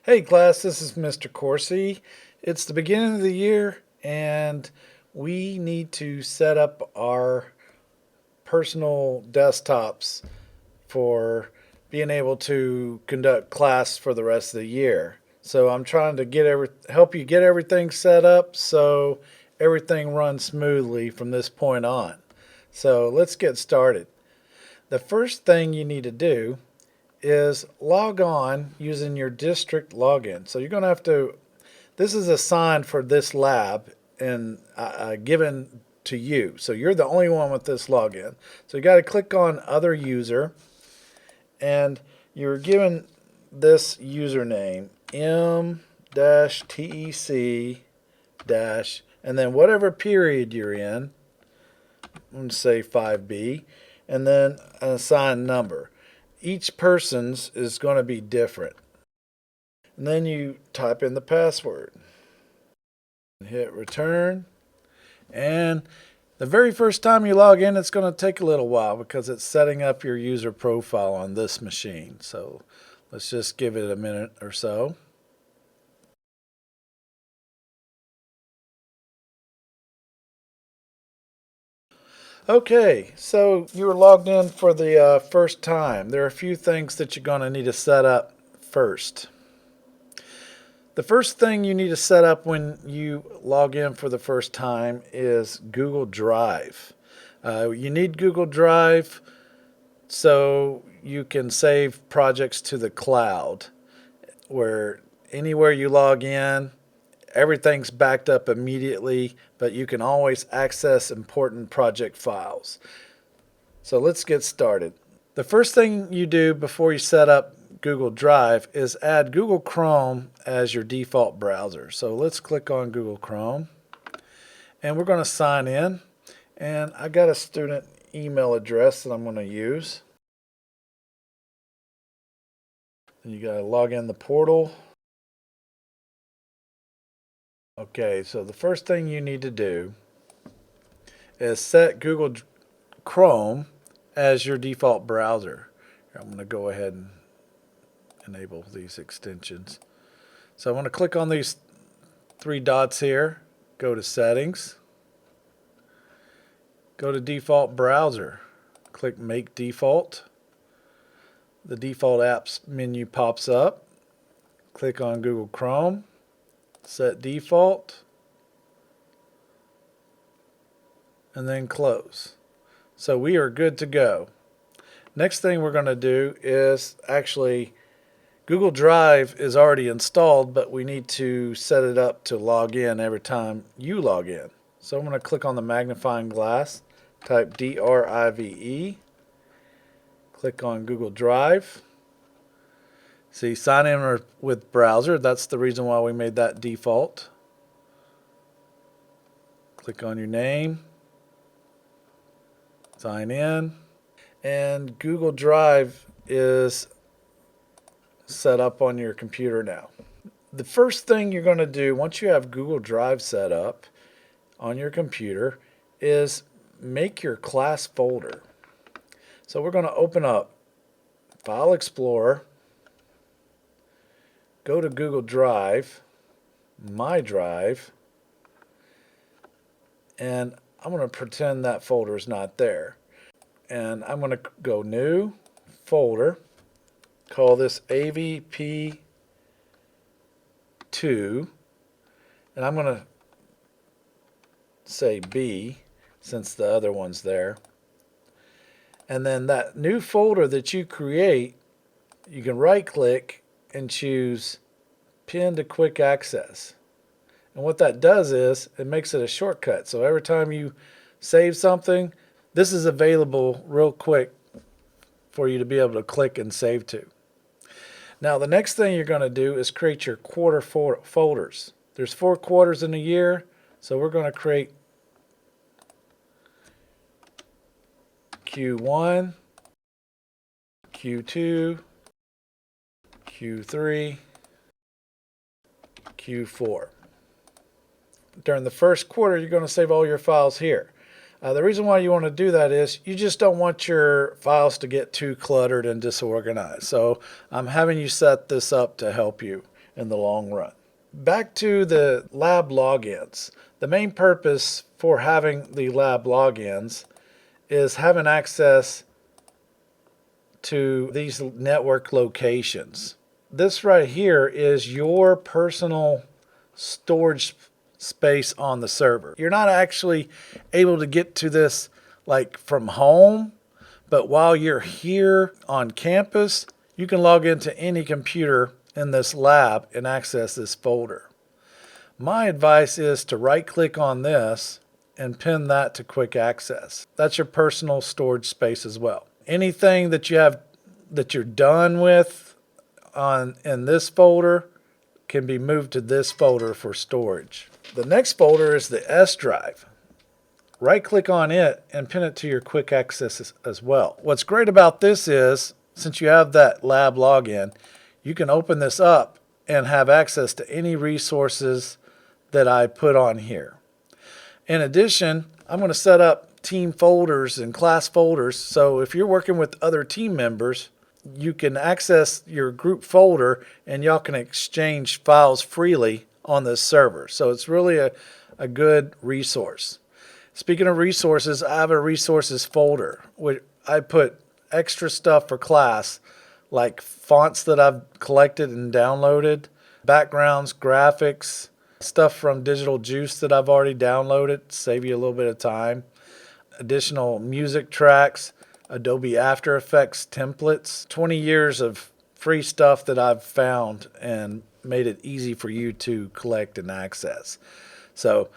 Hey class, this is Mr. Coursey. It's the beginning of the year and we need to set up our personal desktops for being able to conduct class for the rest of the year. So I'm trying to help you get everything set up so everything runs smoothly from this point on. So let's get started. The first thing you need to do is log on using your district login. So you're going to have to, this is assigned for this lab and given to you. So you're the only one with this login. So you got to click on other user and you're given this username m-tec- and then whatever period you're in, I'm going to say 5B, and then an assigned number. Each person's is going to be different. And then you type in the password and hit return. And the very first time you log in, it's going to take a little while because it's setting up your user profile on this machine. So let's just give it a minute or so. Okay, so you were logged in for the first time. There are a few things that you're going to need to set up first. The first thing you need to set up when you log in for the first time is Google Drive. You need Google Drive so you can save projects to the cloud, where anywhere you log in, everything's backed up immediately, but you can always access important project files. So let's get started. The first thing you do before you set up Google Drive is add Google Chrome as your default browser. So let's click on Google Chrome and we're going to sign in, and I got a student email address that I'm going to use. And you got to log in the portal. Okay, so the first thing you need to do is set Google Chrome as your default browser. I'm going to go ahead and enable these extensions. So I want to click on these three dots here, go to settings, go to default browser, click make default. The default apps menu pops up. Click on Google Chrome, set default, and then close. So we are good to go. Next thing we're going to do is actually, Google Drive is already installed, but we need to set it up to log in every time you log in. So I'm going to click on the magnifying glass, type DRIVE, click on Google Drive. See, sign in with browser. That's the reason why we made that default. Click on your name, sign in, and Google Drive is set up on your computer now. The first thing you're going to do once you have Google Drive set up on your computer is make your class folder. So we're going to open up File Explorer, go to Google Drive, My Drive, and I'm going to pretend that folder is not there. And I'm going to go New, Folder, call this AVP2, and I'm going to say B since the other one's there. And then that new folder that you create, you can right click and choose Pin to Quick Access. And what that does is it makes it a shortcut. So every time you save something, this is available real quick for you to be able to click and save to. Now the next thing you're going to do is create your quarter folders. There's 4 quarters in a year, so we're going to create Q1, Q2, Q3, Q4. During the first quarter, you're going to save all your files here. The reason why you want to do that is you just don't want your files to get too cluttered and disorganized. So I'm having you set this up to help you. in the long run. Back to the lab logins. The main purpose for having the lab logins is having access to these network locations. This right here is your personal storage space on the server. You're not actually able to get to this like from home, but while you're here on campus, you can log into any computer in this lab and access this folder. My advice is to right-click on this and pin that to quick access. That's your personal storage space as well. Anything that you have that you're done with in this folder can be moved to this folder for storage. The next folder is the S drive. Right-click on it and pin it to your quick access as well. What's great about this is, since you have that lab login, you can open this up and have access to any resources that I put on here. In addition, I'm going to set up team folders and class folders, so if you're working with other team members, you can access your group folder and y'all can exchange files freely on this server. So it's really a good resource. Speaking of resources, I have a resources folder where I put extra stuff for class, like fonts that I've collected and downloaded, backgrounds, graphics, stuff from Digital Juice that I've already downloaded, save you a little bit of time, additional music tracks, Adobe After Effects templates, 20 years of free stuff that I've found and made it easy for you to collect and access. So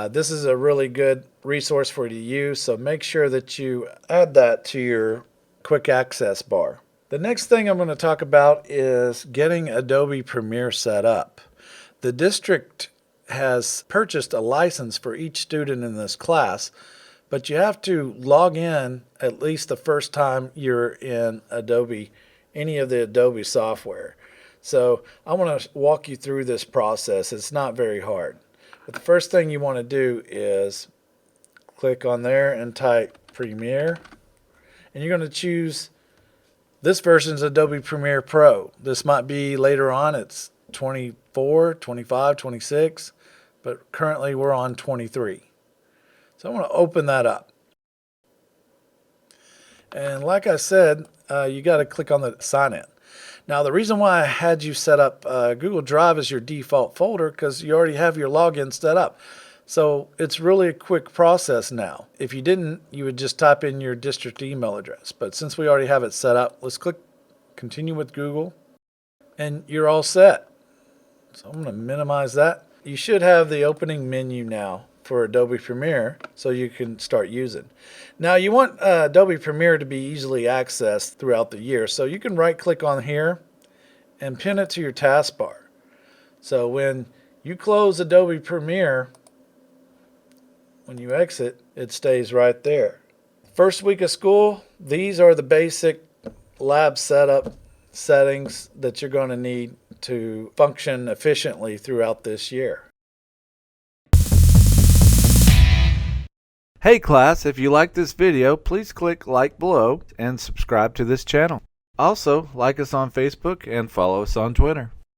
this is a really good resource for you to use, so make sure that you add that to your quick access bar. The next thing I'm going to talk about is getting Adobe Premiere set up. The district has purchased a license for each student in this class, but you have to log in at least the first time you're in Adobe, any of the Adobe software. So I want to walk you through this process. It's not very hard. But the first thing you want to do is click on there and type Premiere. And you're going to choose, this version's Adobe Premiere Pro. This might be later on, it's 24, 25, 26, but currently we're on 23. So I want to open that up. And like I said, you got to click on the sign in. Now the reason why I had you set up Google Drive as your default folder, because you already have your login set up. So it's really a quick process now. If you didn't, you would just type in your district email address. But since we already have it set up, let's click continue with Google and you're all set. So I'm going to minimize that. You should have the opening menu now for Adobe Premiere so you can start using. Now you want Adobe Premiere to be easily accessed throughout the year, so you can right click on here and pin it to your taskbar. So when you close Adobe Premiere, when you exit, it stays right there. First week of school, these are the basic lab setup settings that you're going to need to function efficiently throughout this year. Hey class, if you like this video, please click like below and subscribe to this channel. Also, like us on Facebook and follow us on Twitter.